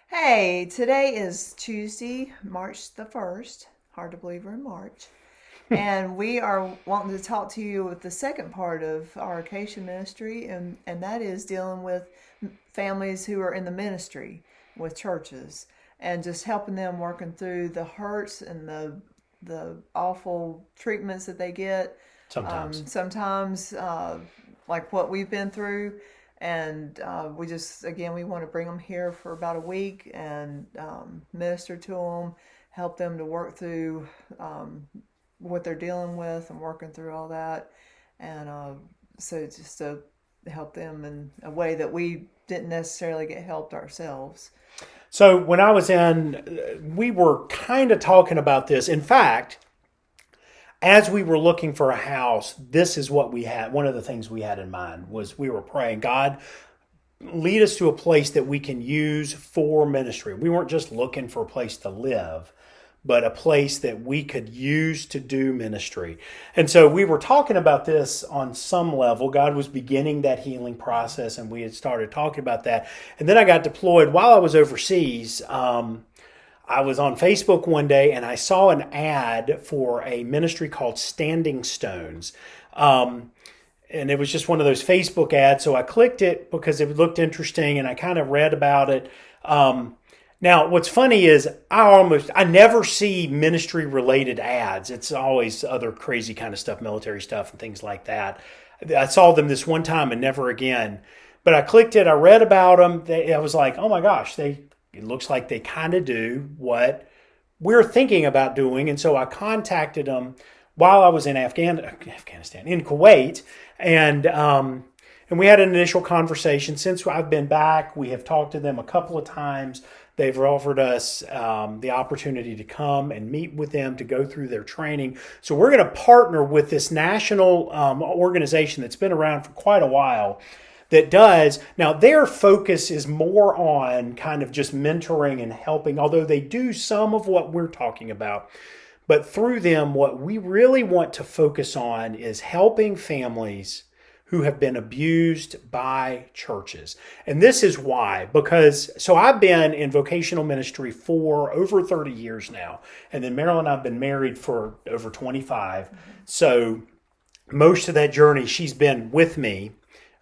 Hey, today is Tuesday, March the 1st. Hard to believe we're in March. And we are wanting to talk to you with the second part of our Acacia ministry, and that is dealing with families who are in the ministry with churches and just helping them working through the hurts and the awful treatments that they get. Sometimes. Sometimes, like what we've been through, and we just again we want to bring them here for about a week and minister to them, help them to work through what they're dealing with and working through all that, and so just to help them in a way that we didn't necessarily get helped ourselves. So when I was in, we were kind of talking about this. In fact, as we were looking for a house, this is what we had. One of the things we had in mind was we were praying, God, lead us to a place that we can use for ministry. We weren't just looking for a place to live, but a place that we could use to do ministry. And so we were talking about this on some level. God was beginning that healing process, and we had started talking about that. And then I got deployed while I was overseas. I was on Facebook one day and I saw an ad for a ministry called Standing Stones. And it was just one of those Facebook ads. So I clicked it because it looked interesting and I kind of read about it. Now, what's funny is I never see ministry related ads. It's always other crazy kind of stuff, military stuff and things like that. I saw them this one time and never again. But I clicked it. I read about them. I was like, oh my gosh, it looks like they kind of do what we're thinking about doing. And so I contacted them while I was in Afghanistan, in Kuwait, and we had an initial conversation. Since I've been back, we have talked to them a couple of times. They've offered us the opportunity to come and meet with them to go through their training. So we're going to partner with this national organization that's been around for quite a while that does. Now, their focus is more on kind of just mentoring and helping, although they do some of what we're talking about. But through them, what we really want to focus on is helping families who have been abused by churches. And this is why, so I've been in vocational ministry for over 30 years now. And then Marilyn and I've been married for over 25. So most of that journey, she's been with me.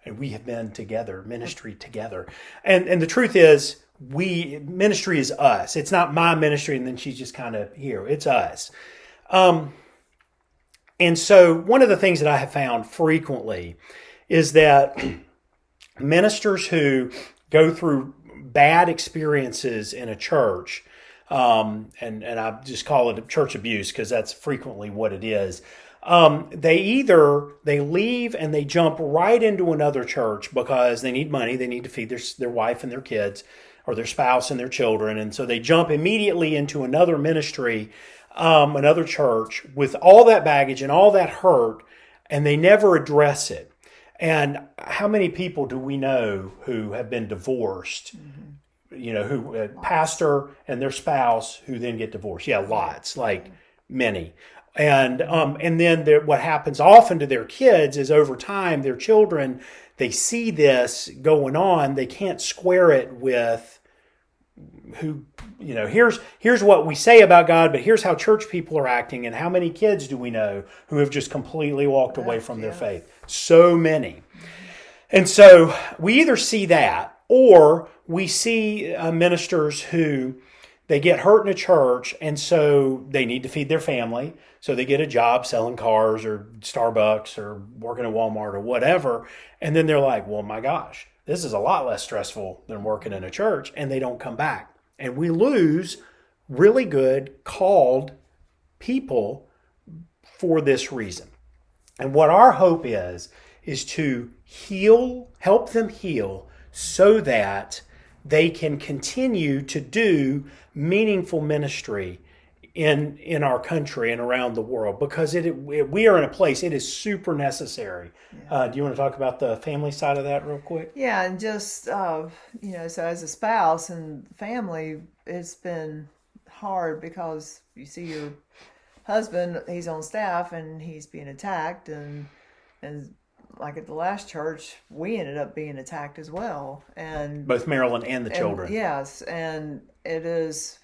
And we have been together, ministry together. And the truth is, ministry is us. It's not my ministry and then she's just kind of here. It's us. And so one of the things that I have found frequently is that ministers who go through bad experiences in a church, and I just call it church abuse because that's frequently what it is. They leave and they jump right into another church because they need money. They need to feed their wife and their kids, or their spouse and their children. And so they jump immediately into another ministry, another church with all that baggage and all that hurt, and they never address it. And how many people do we know who have been divorced? Who pastor and their spouse who then get divorced? Yeah, lots, like many. And then what happens often to their kids is over time, their children, they see this going on. They can't square it with here's what we say about God, but here's how church people are acting. And how many kids do we know who have just completely walked away from their faith? So many. And so we either see that, or we see ministers who they get hurt in a church, and so they need to feed their family. So they get a job selling cars or Starbucks or working at Walmart or whatever. And then they're like, well, my gosh, this is a lot less stressful than working in a church. And they don't come back. And we lose really good, called people for this reason. And what our hope is to help them heal so that they can continue to do meaningful ministry in our country and around the world, because we are in a place, it is super necessary. Yeah. Do you want to talk about the family side of that real quick? Yeah, and just so as a spouse and family, it's been hard because you see your husband, he's on staff and he's being attacked, and like at the last church, we ended up being attacked as well, and Both Marilyn and the children. yes, and it is,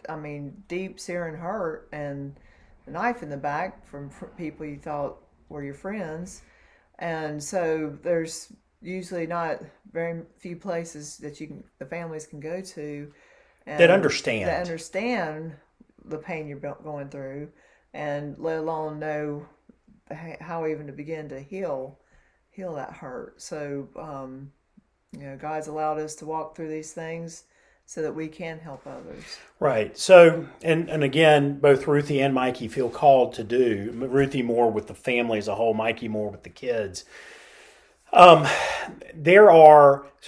I mean, deep searing hurt and a knife in the back from people you thought were your friends, and so there's usually not very few places that the families can go to That understand. that understand the pain you're going through, and let alone know how even to begin to heal that hurt. So God's allowed us to walk through these things so that we can help others. Right. So, and again, both Ruthie and Mikey feel called to do. Ruthie more with the family as a whole, Mikey more with the kids. So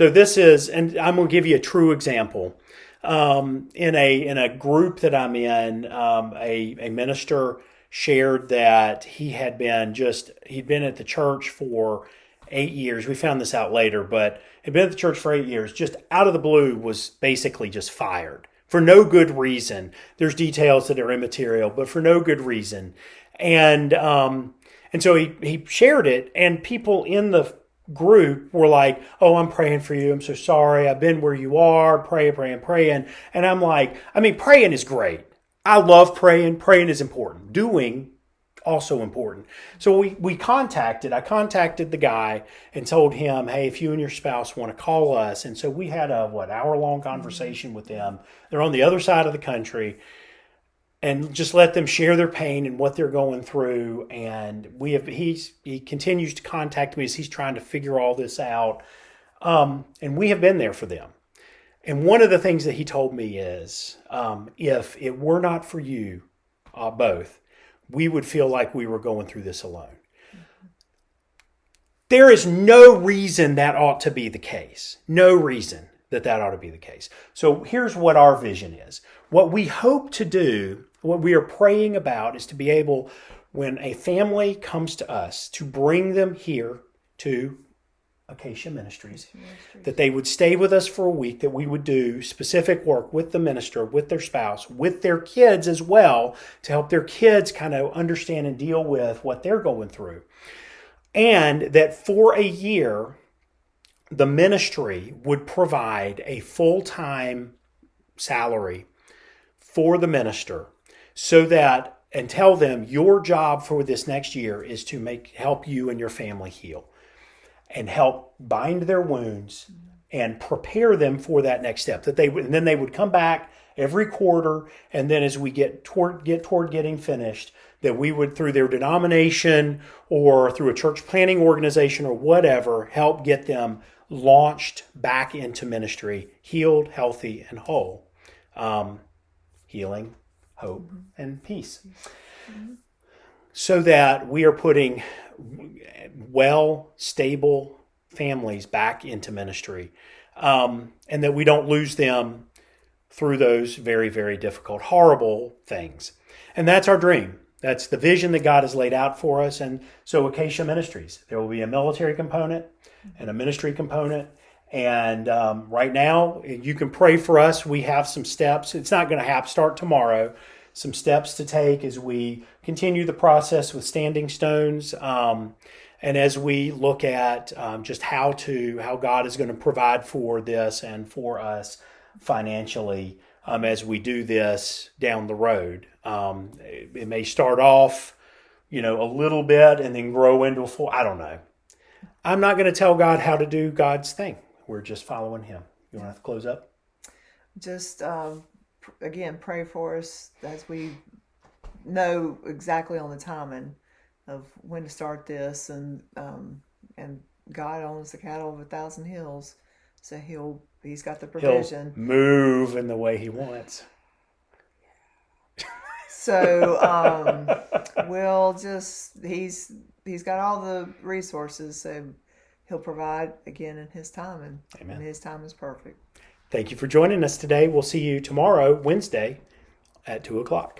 this is, and I'm going to give you a true example. In a group that I'm in, a minister shared that he'd been at the church for 8 years. We found this out later, but had been at the church for 8 years, just out of the blue was basically just fired for no good reason. There's details that are immaterial, but for no good reason. And so he shared it, and people in the group were like, "Oh, I'm praying for you. I'm so sorry. I've been where you are. Praying." And I'm like, I mean, praying is great. I love praying. Praying is important. Doing also important. So I contacted the guy and told him, "Hey, if you and your spouse want to call us." And so we had a hour-long conversation with them. They're on the other side of the country, and just let them share their pain and what they're going through. And he continues to contact me as he's trying to figure all this out. And we have been there for them. And one of the things that he told me is, if it were not for you both, we would feel like we were going through this alone. There is no reason that ought to be the case. No reason that ought to be the case. So here's what our vision is. What we hope to do, what we are praying about, is to be able, when a family comes to us, to bring them here to Acacia Ministries, that they would stay with us for a week, that we would do specific work with the minister, with their spouse, with their kids as well, to help their kids kind of understand and deal with what they're going through. And that for a year, the ministry would provide a full-time salary for the minister, so that, and tell them, your job for this next year is to help you and your family heal, and help bind their wounds and prepare them for that next step. And then they would come back every quarter, and then as we get toward getting finished, that we would, through their denomination or through a church planning organization or whatever, help get them launched back into ministry, healed, healthy, and whole. Healing, hope, and peace. So that we are putting stable families back into ministry, and that we don't lose them through those very, very difficult, horrible things. And that's our dream. That's the vision that God has laid out for us. And so Acacia Ministries, there will be a military component and a ministry component. And right now, you can pray for us. We have some steps. It's not going to start tomorrow. Some steps to take as we continue the process with Standing Stones, and as we look at just how God is going to provide for this and for us financially as we do this down the road. It may start off, a little bit and then grow into a full. I don't know. I'm not going to tell God how to do God's thing. We're just following Him. You want to close up? Just again, pray for us as we know exactly on the timing of when to start this, and God owns the cattle of 1,000 hills, so He's got the provision. He'll move in the way He wants. So He's got all the resources, so He'll provide again in His time, and His time is perfect. Thank you for joining us today. We'll see you tomorrow, Wednesday, at 2:00.